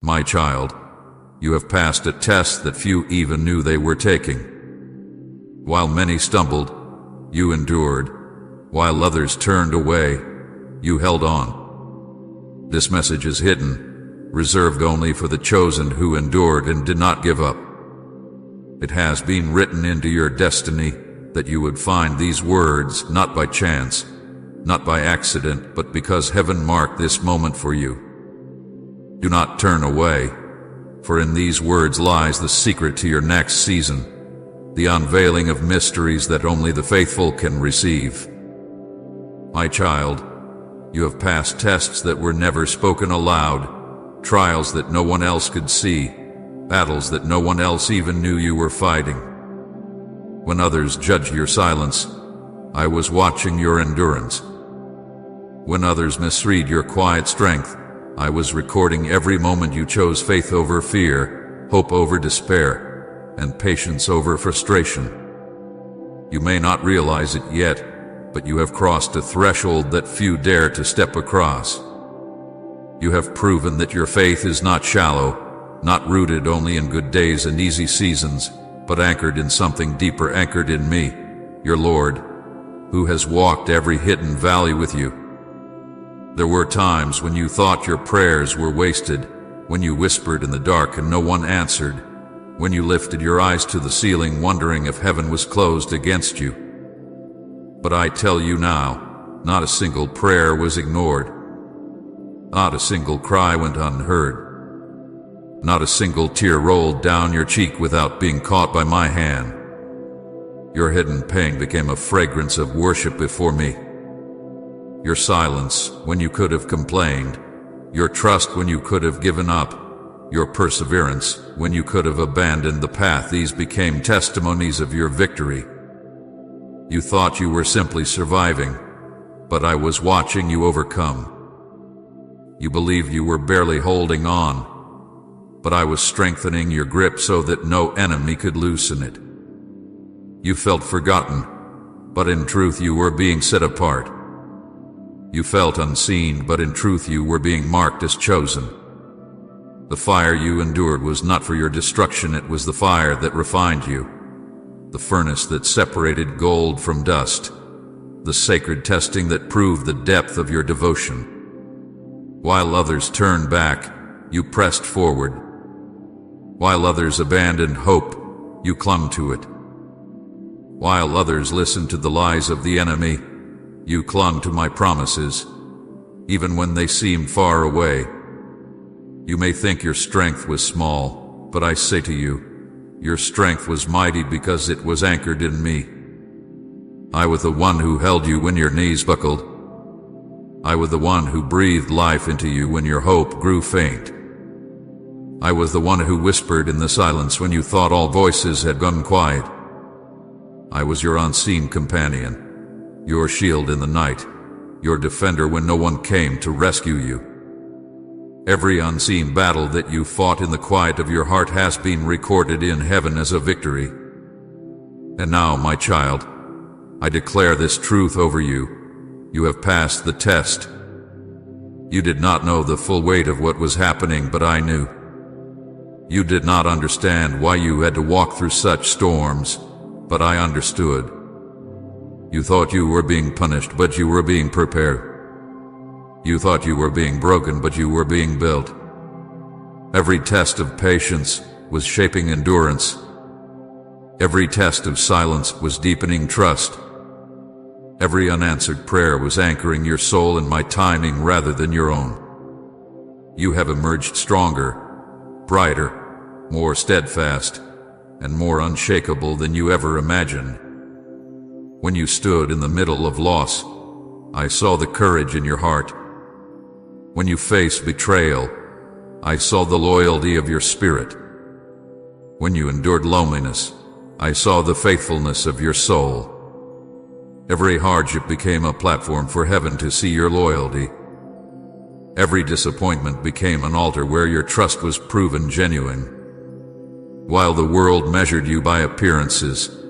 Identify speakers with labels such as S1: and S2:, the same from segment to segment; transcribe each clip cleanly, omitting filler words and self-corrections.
S1: My child, you have passed a test that few even knew they were taking. While many stumbled, you endured. While others turned away, you held on. This message is hidden, reserved only for the chosen who endured and did not give up. It has been written into your destiny that you would find these words not by chance, not by accident, but because heaven marked this moment for you. Do not turn away, for in these words lies the secret to your next season, the unveiling of mysteries that only the faithful can receive. My child, you have passed tests that were never spoken aloud, trials that no one else could see, battles that no one else even knew you were fighting. When others judged your silence, I was watching your endurance. When others misread your quiet strength, I was recording every moment you chose faith over fear, hope over despair, and patience over frustration. You may not realize it yet, but you have crossed a threshold that few dare to step across. You have proven that your faith is not shallow, not rooted only in good days and easy seasons, but anchored in something deeper, anchored in me, your Lord, who has walked every hidden valley with you. There were times when you thought your prayers were wasted, when you whispered in the dark and no one answered, when you lifted your eyes to the ceiling wondering if heaven was closed against you. But I tell you now, not a single prayer was ignored. Not a single cry went unheard. Not a single tear rolled down your cheek without being caught by my hand. Your hidden pain became a fragrance of worship before me. Your silence when you could have complained, your trust when you could have given up, your perseverance when you could have abandoned the path, these became testimonies of your victory. You thought you were simply surviving, but I was watching you overcome. You believed you were barely holding on, but I was strengthening your grip so that no enemy could loosen it. You felt forgotten, but in truth you were being set apart. You felt unseen, but in truth you were being marked as chosen. The fire you endured was not for your destruction, it was the fire that refined you, the furnace that separated gold from dust, the sacred testing that proved the depth of your devotion. While others turned back, you pressed forward. While others abandoned hope, you clung to it. While others listened to the lies of the enemy, you clung to my promises, even when they seemed far away. You may think your strength was small, but I say to you, your strength was mighty because it was anchored in me. I was the one who held you when your knees buckled. I was the one who breathed life into you when your hope grew faint. I was the one who whispered in the silence when you thought all voices had gone quiet. I was your unseen companion, your shield in the night, your defender when no one came to rescue you. Every unseen battle that you fought in the quiet of your heart has been recorded in heaven as a victory. And now, my child, I declare this truth over you. You have passed the test. You did not know the full weight of what was happening, but I knew. You did not understand why you had to walk through such storms, but I understood. You thought you were being punished, but you were being prepared. You thought you were being broken, but you were being built. Every test of patience was shaping endurance. Every test of silence was deepening trust. Every unanswered prayer was anchoring your soul in my timing rather than your own. You have emerged stronger, brighter, more steadfast, and more unshakable than you ever imagined. When you stood in the middle of loss, I saw the courage in your heart. When you faced betrayal, I saw the loyalty of your spirit. When you endured loneliness, I saw the faithfulness of your soul. Every hardship became a platform for heaven to see your loyalty. Every disappointment became an altar where your trust was proven genuine. While the world measured you by appearances,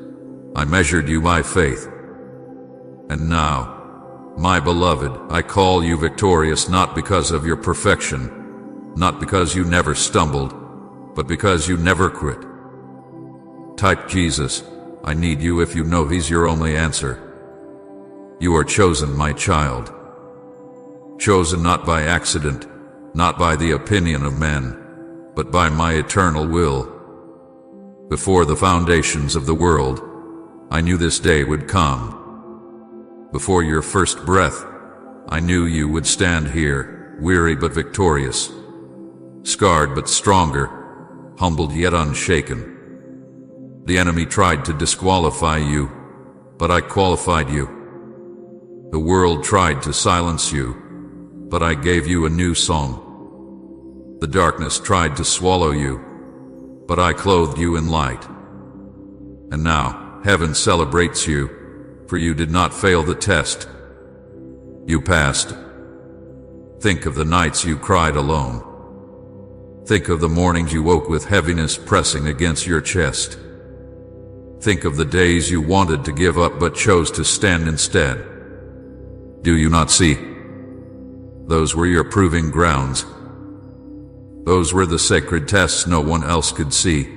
S1: I measured you by faith. And now, my beloved, I call you victorious not because of your perfection, Not because you never stumbled, but because you never quit. Type Jesus, I need you if you know He's your only answer. You are chosen, my child. Chosen not by accident, not by the opinion of men, but by my eternal will. Before the foundations of the world, I knew this day would come. Before your first breath, I knew you would stand here, weary but victorious, scarred but stronger, humbled yet unshaken. The enemy tried to disqualify you, but I qualified you. The world tried to silence you, but I gave you a new song. The darkness tried to swallow you, but I clothed you in light. And now heaven celebrates you, for you did not fail the test. You passed. Think of the nights you cried alone. Think of the mornings you woke with heaviness pressing against your chest. Think of the days you wanted to give up but chose to stand instead. Do you not see? Those were your proving grounds. Those were the sacred tests no one else could see.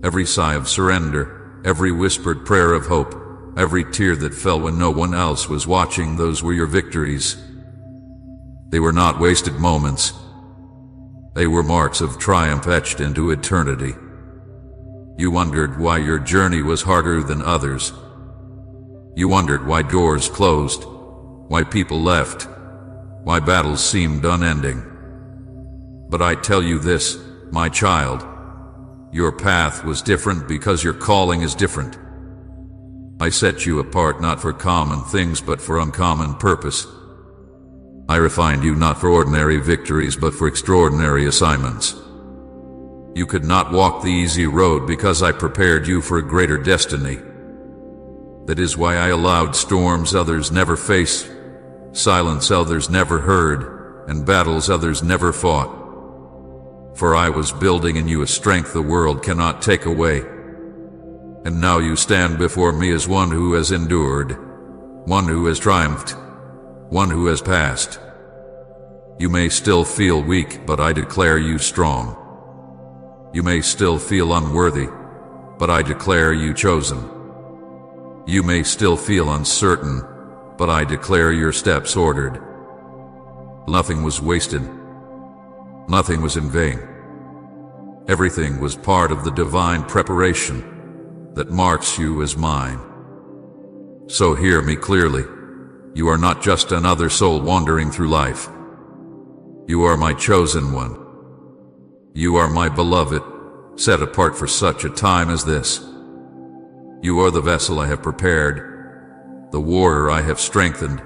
S1: Every sigh of surrender, every whispered prayer of hope, every tear that fell when no one else was watching, those were your victories. They were not wasted moments. They were marks of triumph etched into eternity. You wondered why your journey was harder than others. You wondered why doors closed, why people left, why battles seemed unending. But I tell you this, my child, your path was different because your calling is different. I set you apart not for common things but for uncommon purpose. I refined you not for ordinary victories but for extraordinary assignments. You could not walk the easy road because I prepared you for a greater destiny. That is why I allowed storms others never faced, silence others never heard, and battles others never fought. For I was building in you a strength the world cannot take away. And now you stand before me as one who has endured, one who has triumphed, one who has passed. You may still feel weak, but I declare you strong. You may still feel unworthy, but I declare you chosen. You may still feel uncertain, but I declare your steps ordered. Nothing was wasted. Nothing was in vain. Everything was part of the divine preparation that marks you as mine. So hear me clearly. You are not just another soul wandering through life. You are my chosen one. You are my beloved, set apart for such a time as this. You are the vessel I have prepared, the warrior I have strengthened,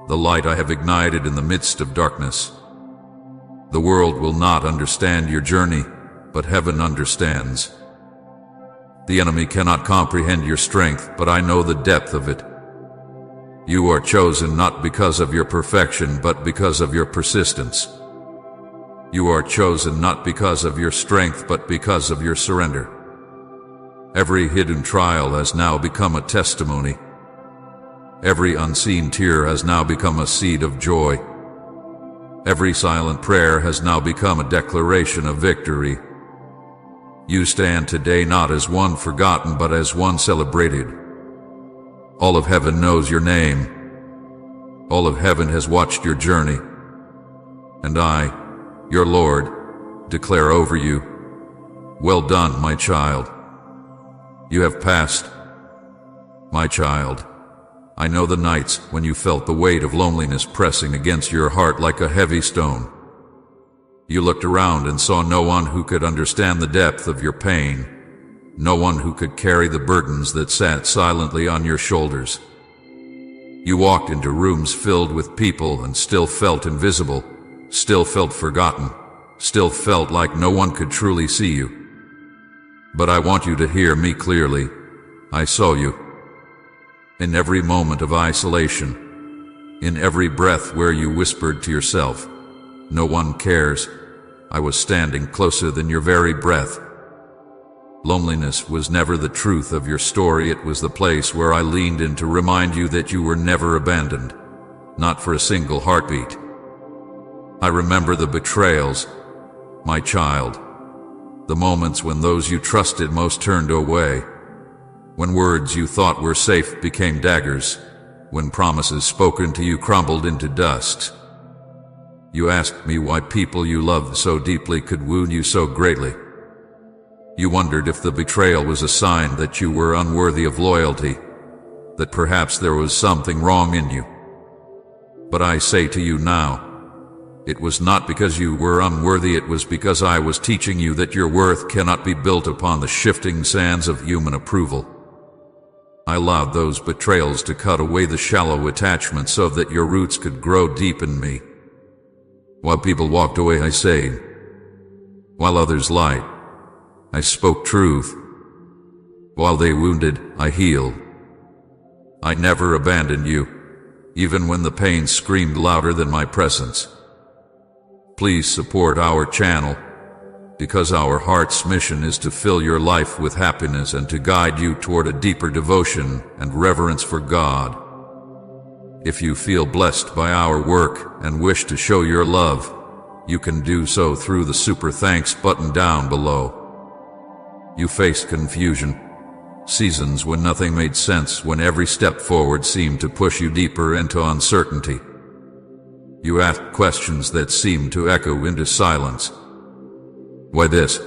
S1: the light I have ignited in the midst of darkness. The world will not understand your journey, but heaven understands. The enemy cannot comprehend your strength, but I know the depth of it. You are chosen not because of your perfection, but because of your persistence. You are chosen not because of your strength, but because of your surrender. Every hidden trial has now become a testimony. Every unseen tear has now become a seed of joy. Every silent prayer has now become a declaration of victory. You stand today not as one forgotten, but as one celebrated. All of heaven knows your name. All of heaven has watched your journey. And I, your Lord, declare over you, well done, my child. You have passed, my child. I know the nights when you felt the weight of loneliness pressing against your heart like a heavy stone. You looked around and saw no one who could understand the depth of your pain, no one who could carry the burdens that sat silently on your shoulders. You walked into rooms filled with people and still felt invisible, still felt forgotten, still felt like no one could truly see you. But I want you to hear me clearly. I saw you. In every moment of isolation, in every breath where you whispered to yourself, "No one cares," I was standing closer than your very breath. Loneliness was never the truth of your story. It was the place where I leaned in to remind you that you were never abandoned, not for a single heartbeat. I remember the betrayals, my child. The moments when those you trusted most turned away. When words you thought were safe became daggers. When promises spoken to you crumbled into dust. You asked me why people you loved so deeply could wound you so greatly. You wondered if the betrayal was a sign that you were unworthy of loyalty, that perhaps there was something wrong in you. But I say to you now, it was not because you were unworthy, it was because I was teaching you that your worth cannot be built upon the shifting sands of human approval. I allowed those betrayals to cut away the shallow attachment so that your roots could grow deep in me. While people walked away, I stayed. While others lied, I spoke truth. While they wounded, I healed. I never abandoned you, even when the pain screamed louder than my presence. Please support our channel, because our heart's mission is to fill your life with happiness and to guide you toward a deeper devotion and reverence for God. If you feel blessed by our work and wish to show your love, you can do so through the Super Thanks button down below. You faced confusion, seasons when nothing made sense, when every step forward seemed to push you deeper into uncertainty. You asked questions that seemed to echo into silence. Why this?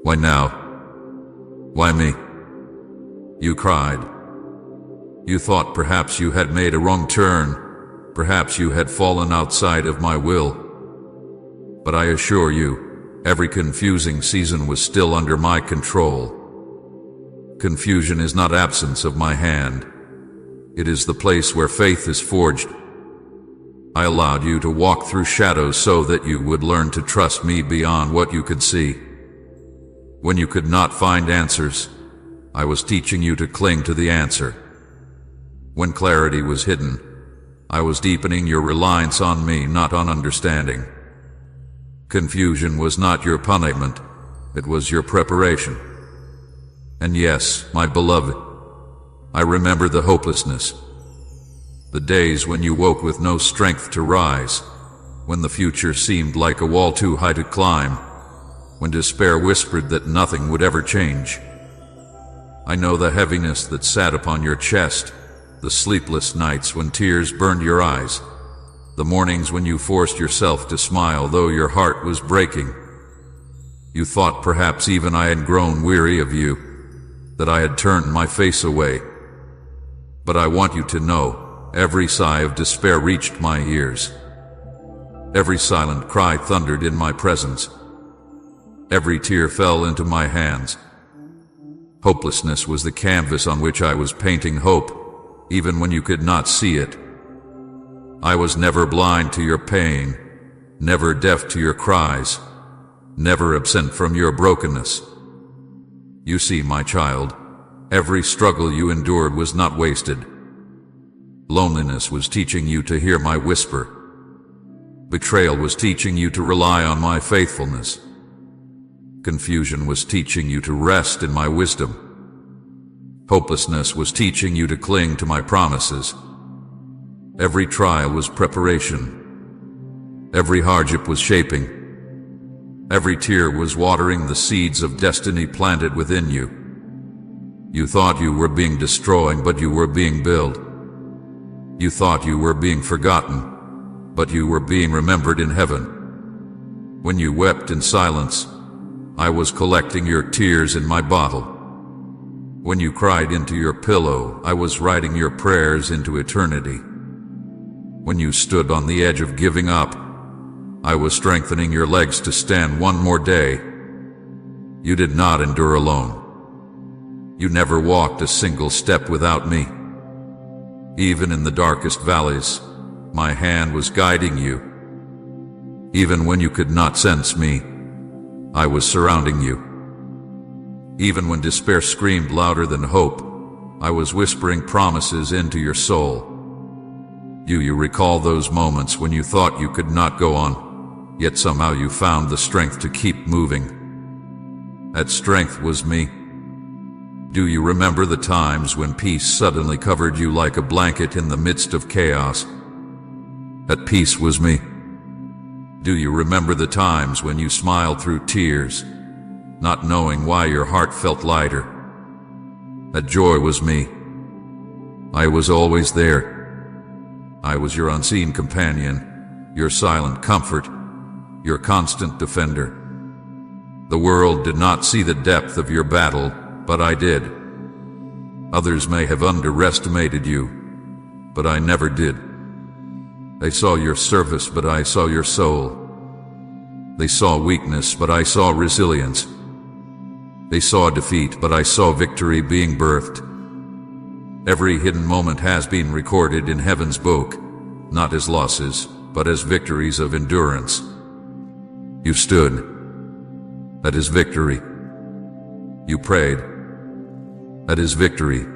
S1: Why now? Why me? You cried. You thought perhaps you had made a wrong turn, perhaps you had fallen outside of my will. But I assure you, every confusing season was still under my control. Confusion is not absence of my hand. It is the place where faith is forged. I allowed you to walk through shadows so that you would learn to trust me beyond what you could see. When you could not find answers, I was teaching you to cling to the answer. When clarity was hidden, I was deepening your reliance on me, not on understanding. Confusion was not your punishment, it was your preparation. And yes, my beloved, I remember the hopelessness. The days when you woke with no strength to rise, when the future seemed like a wall too high to climb, when despair whispered that nothing would ever change. I know the heaviness that sat upon your chest, the sleepless nights when tears burned your eyes, the mornings when you forced yourself to smile though your heart was breaking. You thought perhaps even I had grown weary of you, that I had turned my face away. But I want you to know, every sigh of despair reached my ears. Every silent cry thundered in my presence. Every tear fell into my hands. Hopelessness was the canvas on which I was painting hope, even when you could not see it. I was never blind to your pain, never deaf to your cries, never absent from your brokenness. You see, my child, every struggle you endured was not wasted. Loneliness was teaching you to hear my whisper. Betrayal was teaching you to rely on my faithfulness. Confusion was teaching you to rest in my wisdom. Hopelessness was teaching you to cling to my promises. Every trial was preparation. Every hardship was shaping. Every tear was watering the seeds of destiny planted within you. You thought you were being destroyed, but you were being built. You thought you were being forgotten, but you were being remembered in heaven. When you wept in silence, I was collecting your tears in my bottle. When you cried into your pillow, I was writing your prayers into eternity. When you stood on the edge of giving up, I was strengthening your legs to stand one more day. You did not endure alone. You never walked a single step without me. Even in the darkest valleys, my hand was guiding you. Even when you could not sense me, I was surrounding you. Even when despair screamed louder than hope, I was whispering promises into your soul. You recall those moments when you thought you could not go on, yet somehow you found the strength to keep moving. That strength was me. Do you remember the times when peace suddenly covered you like a blanket in the midst of chaos? That peace was me. Do you remember the times when you smiled through tears, not knowing why your heart felt lighter? That joy was me. I was always there. I was your unseen companion, your silent comfort, your constant defender. The world did not see the depth of your battle, but I did. Others may have underestimated you, but I never did. They saw your surface, but I saw your soul. They saw weakness, but I saw resilience. They saw defeat, but I saw victory being birthed. Every hidden moment has been recorded in heaven's book, not as losses, but as victories of endurance. You stood. That is victory. You prayed. That is victory.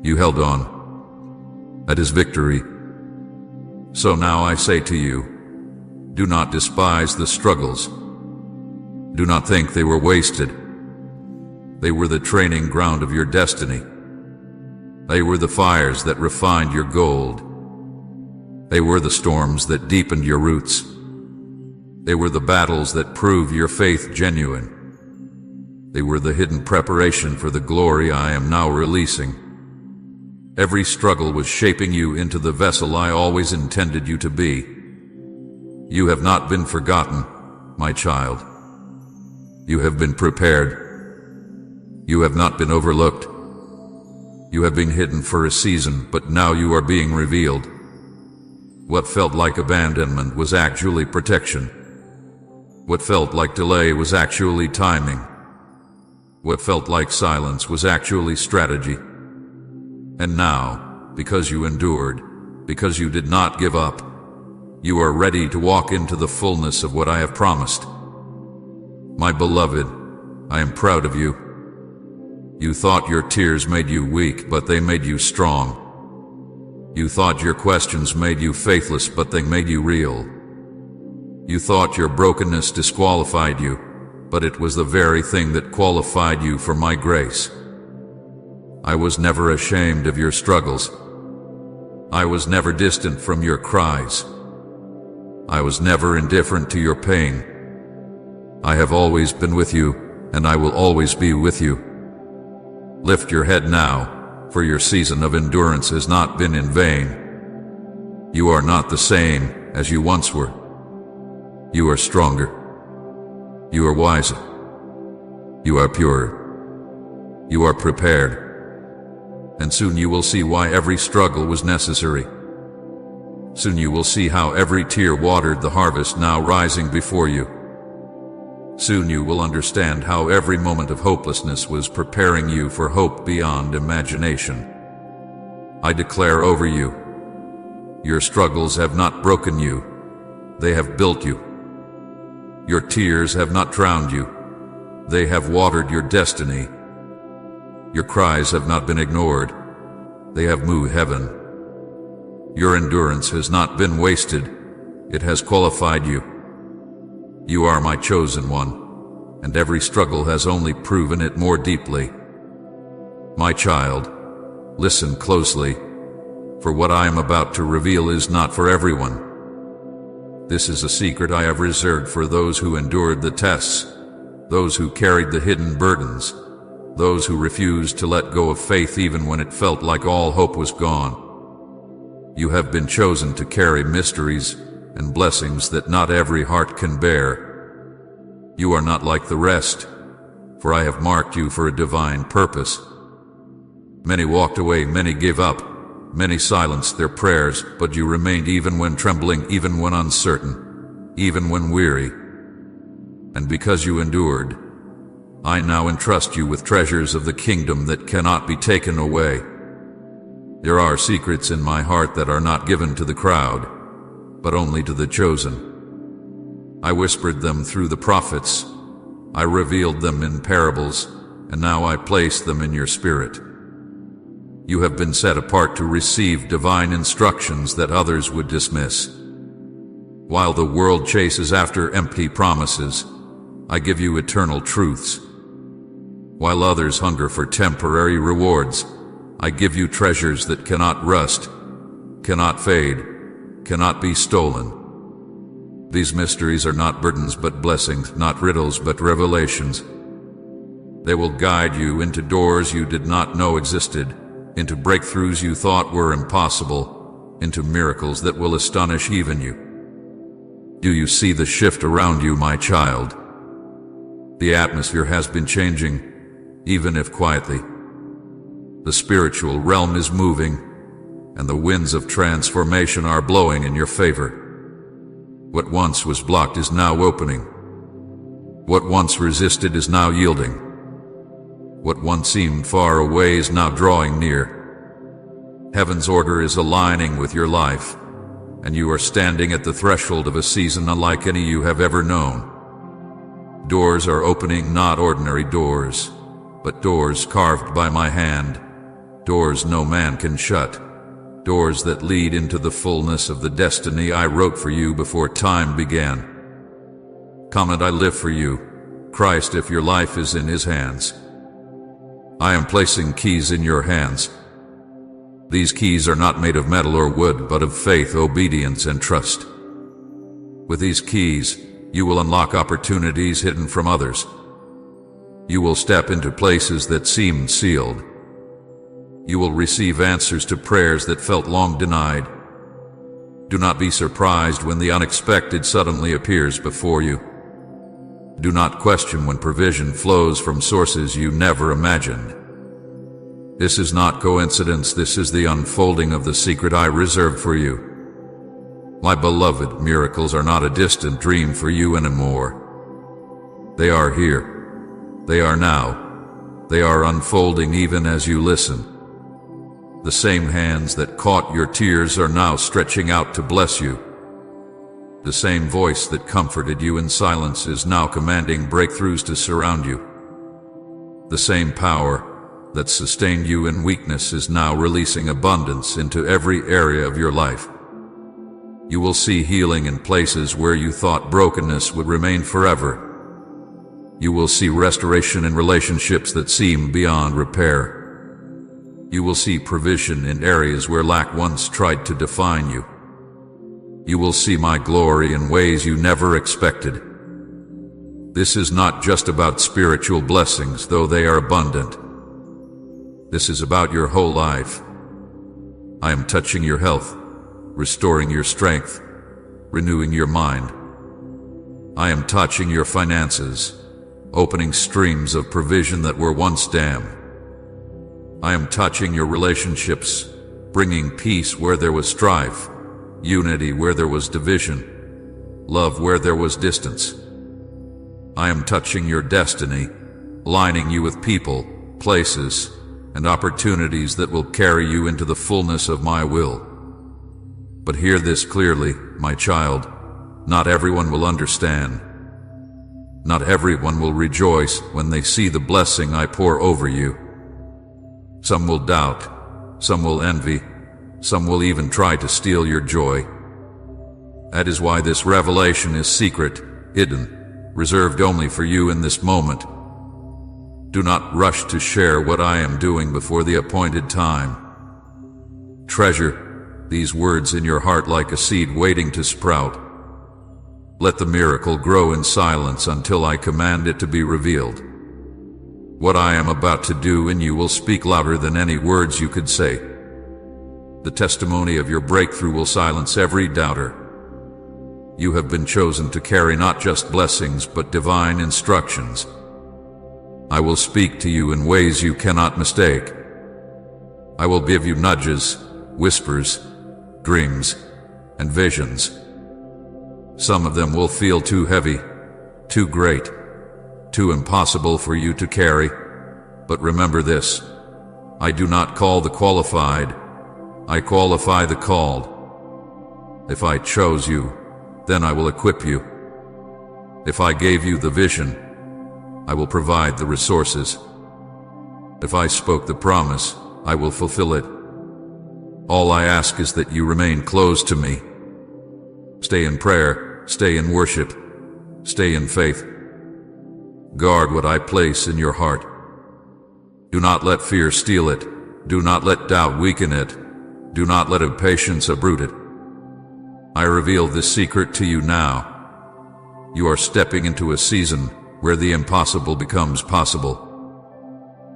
S1: You held on. That is victory. So now I say to you, do not despise the struggles. Do not think they were wasted. They were the training ground of your destiny. They were the fires that refined your gold. They were the storms that deepened your roots. They were the battles that proved your faith genuine. They were the hidden preparation for the glory I am now releasing. Every struggle was shaping you into the vessel I always intended you to be. You have not been forgotten, my child. You have been prepared. You have not been overlooked. You have been hidden for a season, but now you are being revealed. What felt like abandonment was actually protection. What felt like delay was actually timing. What felt like silence was actually strategy. And now, because you endured, because you did not give up, you are ready to walk into the fullness of what I have promised. My beloved, I am proud of you. You thought your tears made you weak, but they made you strong. You thought your questions made you faithless, but they made you real. You thought your brokenness disqualified you, but it was the very thing that qualified you for my grace. I was never ashamed of your struggles. I was never distant from your cries. I was never indifferent to your pain. I have always been with you, and I will always be with you. Lift your head now, for your season of endurance has not been in vain. You are not the same as you once were. You are stronger. You are wiser. You are purer. You are prepared. And soon you will see why every struggle was necessary. Soon you will see how every tear watered the harvest now rising before you. Soon you will understand how every moment of hopelessness was preparing you for hope beyond imagination. I declare over you, your struggles have not broken you, they have built you. Your tears have not drowned you, they have watered your destiny. Your cries have not been ignored, they have moved heaven. Your endurance has not been wasted, it has qualified you. You are my chosen one, and every struggle has only proven it more deeply. My child, listen closely, for what I am about to reveal is not for everyone. This is a secret I have reserved for those who endured the tests, those who carried the hidden burdens, those who refused to let go of faith even when it felt like all hope was gone. You have been chosen to carry mysteries and blessings that not every heart can bear. You are not like the rest, for I have marked you for a divine purpose. Many walked away, many gave up, many silenced their prayers, but you remained even when trembling, even when uncertain, even when weary. And because you endured, I now entrust you with treasures of the kingdom that cannot be taken away. There are secrets in my heart that are not given to the crowd, but only to the chosen. I whispered them through the prophets. I revealed them in parables, and now I place them in your spirit. You have been set apart to receive divine instructions that others would dismiss. While the world chases after empty promises, I give you eternal truths. While others hunger for temporary rewards, I give you treasures that cannot rust, cannot fade, cannot be stolen. These mysteries are not burdens but blessings, not riddles but revelations. They will guide you into doors you did not know existed, into breakthroughs you thought were impossible, into miracles that will astonish even you. Do you see the shift around you, my child? The atmosphere has been changing, even if quietly. The spiritual realm is moving, and the winds of transformation are blowing in your favor. What once was blocked is now opening. What once resisted is now yielding. What once seemed far away is now drawing near. Heaven's order is aligning with your life, and you are standing at the threshold of a season unlike any you have ever known. Doors are opening, not ordinary doors, but doors carved by my hand, doors no man can shut, doors that lead into the fullness of the destiny I wrote for you before time began. Come and I live for you, Christ, if your life is in His hands. I am placing keys in your hands. These keys are not made of metal or wood, but of faith, obedience, and trust. With these keys, you will unlock opportunities hidden from others. You will step into places that seemed sealed. You will receive answers to prayers that felt long denied. Do not be surprised when the unexpected suddenly appears before you. Do not question when provision flows from sources you never imagined. This is not coincidence, this is the unfolding of the secret I reserved for you. My beloved, miracles are not a distant dream for you anymore. They are here. They are now. They are unfolding even as you listen. The same hands that caught your tears are now stretching out to bless you. The same voice that comforted you in silence is now commanding breakthroughs to surround you. The same power that sustained you in weakness is now releasing abundance into every area of your life. You will see healing in places where you thought brokenness would remain forever. You will see restoration in relationships that seem beyond repair. You will see provision in areas where lack once tried to define you. You will see my glory in ways you never expected. This is not just about spiritual blessings, though they are abundant. This is about your whole life. I am touching your health, restoring your strength, renewing your mind. I am touching your finances, opening streams of provision that were once dammed. I am touching your relationships, bringing peace where there was strife, unity where there was division, love where there was distance. I am touching your destiny, aligning you with people, places, and opportunities that will carry you into the fullness of my will. But hear this clearly, my child, not everyone will understand. Not everyone will rejoice when they see the blessing I pour over you. Some will doubt, some will envy, some will even try to steal your joy. That is why this revelation is secret, hidden, reserved only for you in this moment. Do not rush to share what I am doing before the appointed time. Treasure these words in your heart like a seed waiting to sprout. Let the miracle grow in silence until I command it to be revealed. What I am about to do in you will speak louder than any words you could say. The testimony of your breakthrough will silence every doubter. You have been chosen to carry not just blessings but divine instructions. I will speak to you in ways you cannot mistake. I will give you nudges, whispers, dreams, and visions. Some of them will feel too heavy, too great, too impossible for you to carry. But remember this, I do not call the qualified, I qualify the called. If I chose you, then I will equip you. If I gave you the vision, I will provide the resources. If I spoke the promise, I will fulfill it. All I ask is that you remain close to me. Stay in prayer, stay in worship, stay in faith. Guard what I place in your heart. Do not let fear steal it. Do not let doubt weaken it. Do not let impatience uproot it. I reveal this secret to you now, You are stepping into a season where the impossible becomes possible.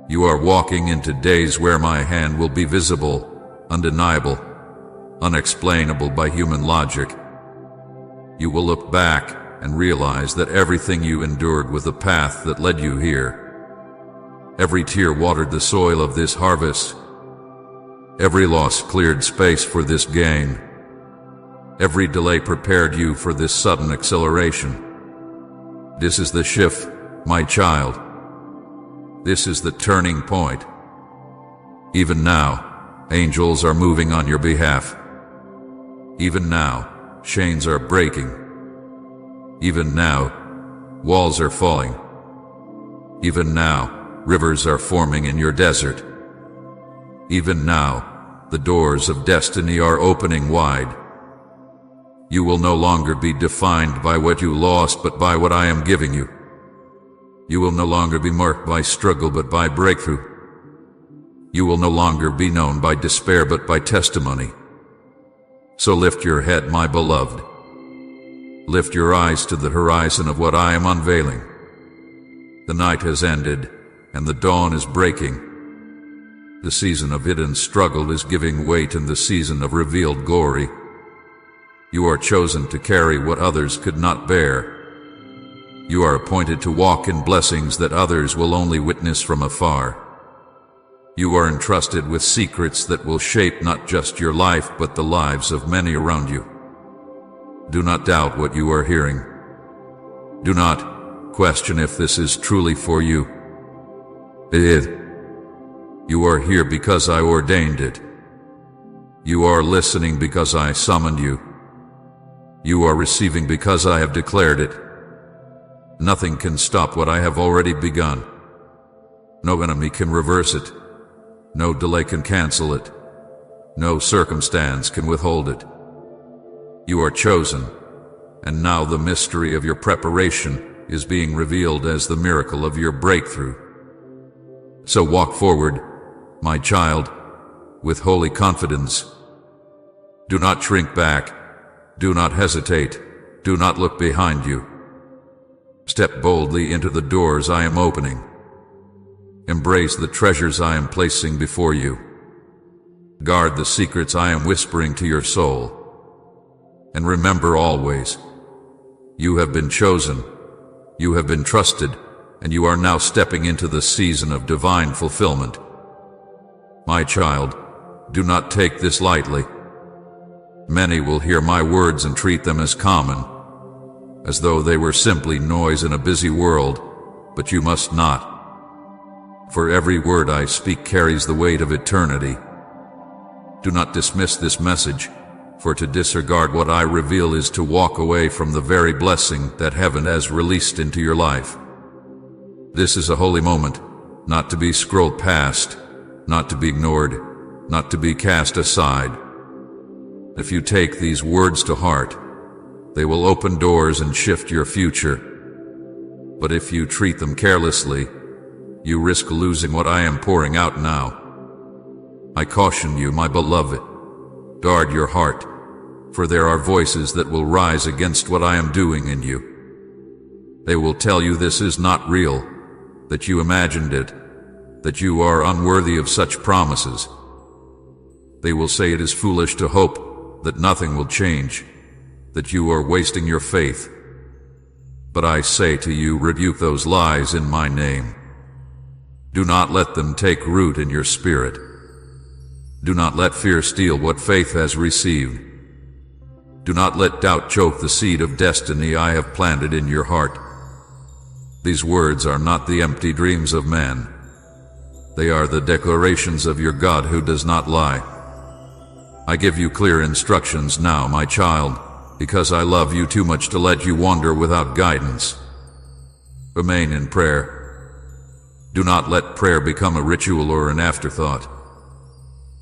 S1: You are walking into days where my hand will be visible, undeniable, unexplainable by human logic. You will look back and realize that everything you endured was the path that led you here. Every tear watered the soil of this harvest. Every loss cleared space for this gain. Every delay prepared you for this sudden acceleration. This is the shift, my child. This is the turning point. Even now, angels are moving on your behalf. Even now, chains are breaking. Even now, walls are falling. Even now, rivers are forming in your desert. Even now, the doors of destiny are opening wide. You will no longer be defined by what you lost, but by what I am giving you. You will no longer be marked by struggle, but by breakthrough. You will no longer be known by despair, but by testimony. So lift your head, my beloved. Lift your eyes to the horizon of what I am unveiling. The night has ended, and the dawn is breaking. The season of hidden struggle is giving weight in the season of revealed glory. You are chosen to carry what others could not bear. You are appointed to walk in blessings that others will only witness from afar. You are entrusted with secrets that will shape not just your life, but the lives of many around you. Do not doubt what you are hearing. Do not question if this is truly for you. It is. You are here because I ordained it. You are listening because I summoned you. You are receiving because I have declared it. Nothing can stop what I have already begun. No enemy can reverse it. No delay can cancel it. No circumstance can withhold it. You are chosen, and now the mystery of your preparation is being revealed as the miracle of your breakthrough. So walk forward, my child, with holy confidence. Do not shrink back. Do not hesitate. Do not look behind you. Step boldly into the doors I am opening. Embrace the treasures I am placing before you. Guard the secrets I am whispering to your soul. And remember always, you have been chosen, you have been trusted, and you are now stepping into the season of divine fulfillment. My child, do not take this lightly. Many will hear my words and treat them as common, as though they were simply noise in a busy world, but you must not. For every word I speak carries the weight of eternity. Do not dismiss this message, for to disregard what I reveal is to walk away from the very blessing that heaven has released into your life. This is a holy moment, not to be scrolled past, not to be ignored, not to be cast aside. If you take these words to heart, they will open doors and shift your future. But if you treat them carelessly, you risk losing what I am pouring out now. I caution you, my beloved, guard your heart, for there are voices that will rise against what I am doing in you. They will tell you this is not real, that you imagined it, that you are unworthy of such promises. They will say it is foolish to hope that nothing will change, that you are wasting your faith. But I say to you, rebuke those lies in my name. Do not let them take root in your spirit. Do not let fear steal what faith has received. Do not let doubt choke the seed of destiny I have planted in your heart. These words are not the empty dreams of man. They are the declarations of your God who does not lie. I give you clear instructions now, my child, because I love you too much to let you wander without guidance. Remain in prayer. Do not let prayer become a ritual or an afterthought.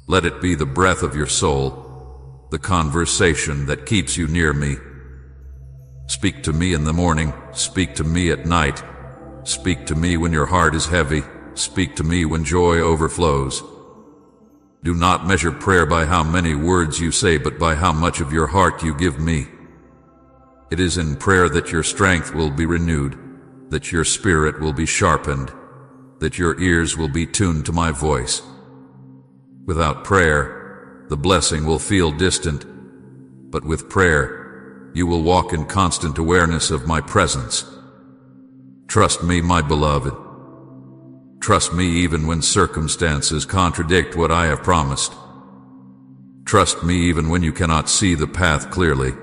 S1: Let it be the breath of your soul, the conversation that keeps you near me. Speak to me in the morning, speak to me at night, speak to me when your heart is heavy, speak to me when joy overflows. Do not measure prayer by how many words you say, but by how much of your heart you give me. It is in prayer that your strength will be renewed, that your spirit will be sharpened, that your ears will be tuned to my voice. Without prayer, the blessing will feel distant, but with prayer, you will walk in constant awareness of my presence. Trust me, my beloved. Trust me even when circumstances contradict what I have promised. Trust me even when you cannot see the path clearly.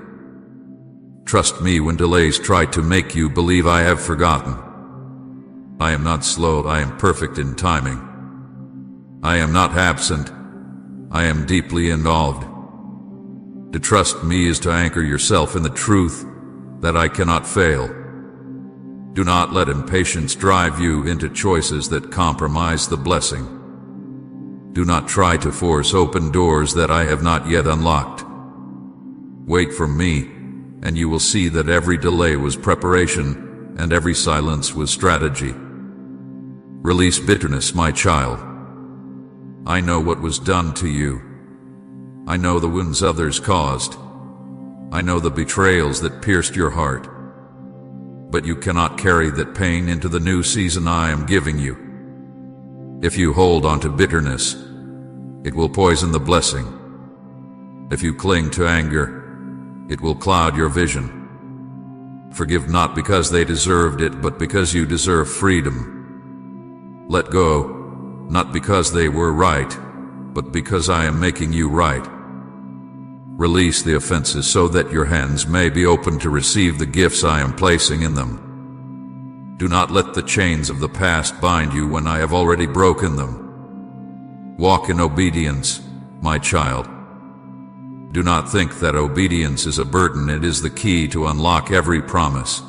S1: Trust me when delays try to make you believe I have forgotten. I am not slow, I am perfect in timing. I am not absent, I am deeply involved. To trust me is to anchor yourself in the truth that I cannot fail. Do not let impatience drive you into choices that compromise the blessing. Do not try to force open doors that I have not yet unlocked. Wait for me, and you will see that every delay was preparation, and every silence was strategy. Release bitterness, my child. I know what was done to you. I know the wounds others caused. I know the betrayals that pierced your heart. But you cannot carry that pain into the new season I am giving you. If you hold on to bitterness, it will poison the blessing. If you cling to anger, it will cloud your vision. Forgive not because they deserved it, but because you deserve freedom. Let go, not because they were right, but because I am making you right. Release the offenses so that your hands may be open to receive the gifts I am placing in them. Do not let the chains of the past bind you when I have already broken them. Walk in obedience, my child. Do not think that obedience is a burden, it is the key to unlock every promise.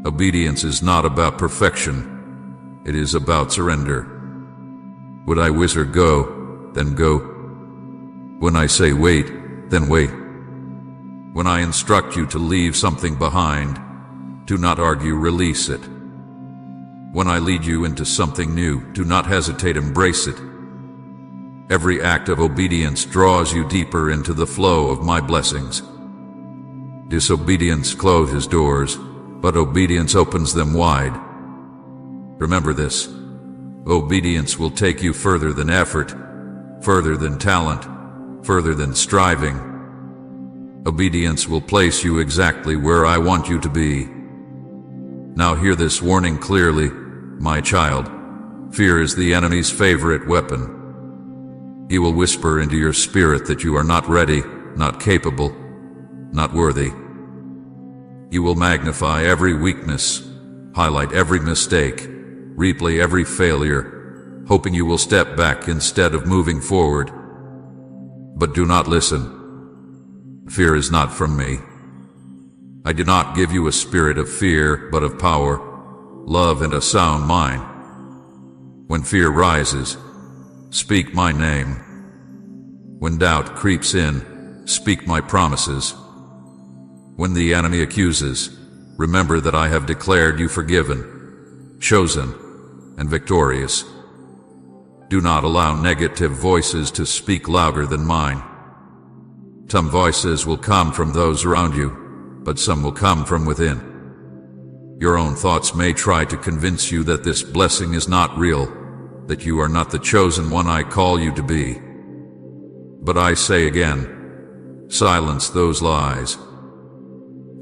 S1: Obedience is not about perfection, it is about surrender. Would I whisper go, then go. When I say wait, then wait. When I instruct you to leave something behind, do not argue, release it. When I lead you into something new, do not hesitate, embrace it. Every act of obedience draws you deeper into the flow of my blessings. Disobedience closes doors, but obedience opens them wide. Remember this. Obedience will take you further than effort, further than talent, further than striving. Obedience will place you exactly where I want you to be. Now hear this warning clearly, my child. Fear is the enemy's favorite weapon. He will whisper into your spirit that you are not ready, not capable, not worthy. You will magnify every weakness, highlight every mistake, replay every failure, hoping you will step back instead of moving forward. But do not listen. Fear is not from me. I do not give you a spirit of fear, but of power, love, and a sound mind. When fear rises, speak my name. When doubt creeps in, speak my promises. When the enemy accuses, remember that I have declared you forgiven, chosen, and victorious. Do not allow negative voices to speak louder than mine. Some voices will come from those around you, but some will come from within. Your own thoughts may try to convince you that this blessing is not real, that you are not the chosen one I call you to be. But I say again, silence those lies.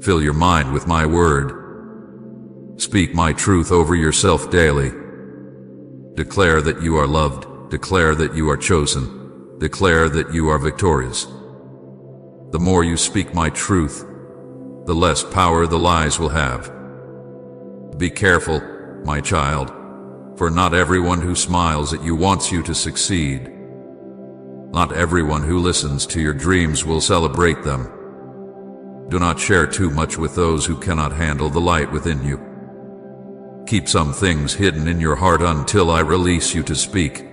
S1: Fill your mind with my word. Speak my truth over yourself daily. Declare that you are loved. Declare that you are chosen. Declare that you are victorious. The more you speak my truth, the less power the lies will have. Be careful, my child, for not everyone who smiles at you wants you to succeed. Not everyone who listens to your dreams will celebrate them. Do not share too much with those who cannot handle the light within you. Keep some things hidden in your heart until I release you to speak.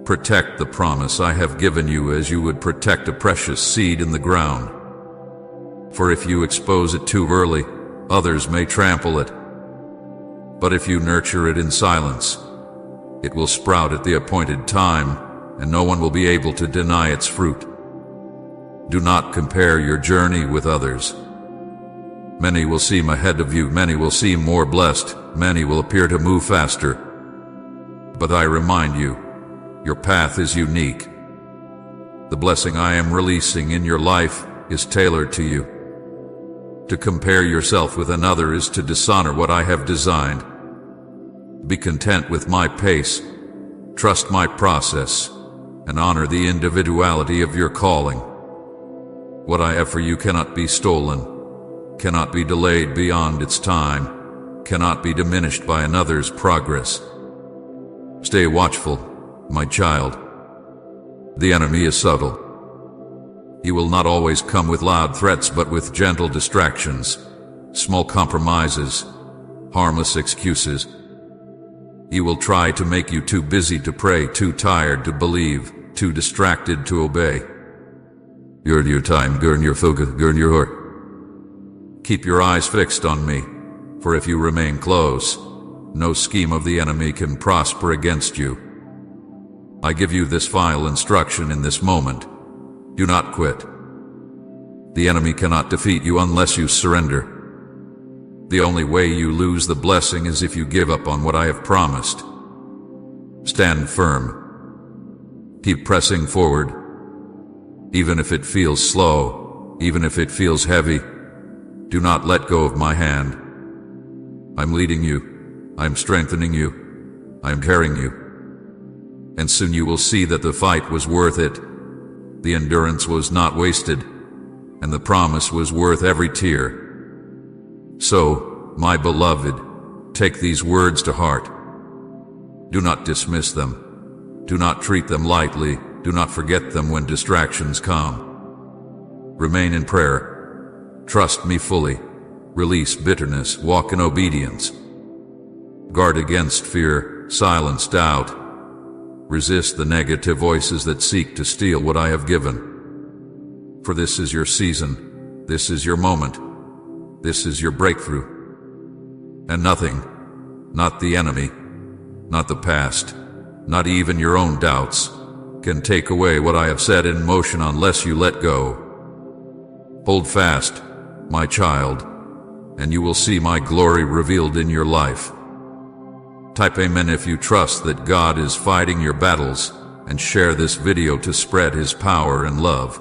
S1: Protect the promise I have given you as you would protect a precious seed in the ground. For if you expose it too early, others may trample it. But if you nurture it in silence, it will sprout at the appointed time, and no one will be able to deny its fruit. Do not compare your journey with others. Many will seem ahead of you, many will seem more blessed, many will appear to move faster. But I remind you, your path is unique. The blessing I am releasing in your life is tailored to you. To compare yourself with another is to dishonor what I have designed. Be content with my pace, trust my process, and honor the individuality of your calling. What I have for you cannot be stolen, cannot be delayed beyond its time, cannot be diminished by another's progress. Stay watchful, my child. The enemy is subtle. He will not always come with loud threats, but with gentle distractions, small compromises, harmless excuses. He will try to make you too busy to pray, too tired to believe, too distracted to obey. Gird your time, gird your focus, gird your heart. Keep your eyes fixed on me, for if you remain close, no scheme of the enemy can prosper against you. I give you this final instruction in this moment. Do not quit. The enemy cannot defeat you unless you surrender. The only way you lose the blessing is if you give up on what I have promised. Stand firm. Keep pressing forward. Even if it feels slow, even if it feels heavy, do not let go of my hand. I'm leading you. I'm strengthening you. I'm carrying you. And soon you will see that the fight was worth it. The endurance was not wasted, and the promise was worth every tear. So, my beloved, take these words to heart. Do not dismiss them. Do not treat them lightly. Do not forget them when distractions come. Remain in prayer. Trust me fully. Release bitterness. Walk in obedience. Guard against fear. Silence doubt. Resist the negative voices that seek to steal what I have given. For this is your season. This is your moment. This is your breakthrough. And nothing, not the enemy, not the past, not even your own doubts, can take away what I have set in motion unless you let go. Hold fast, my child, and you will see my glory revealed in your life. Type Amen if you trust that God is fighting your battles, and share this video to spread His power and love.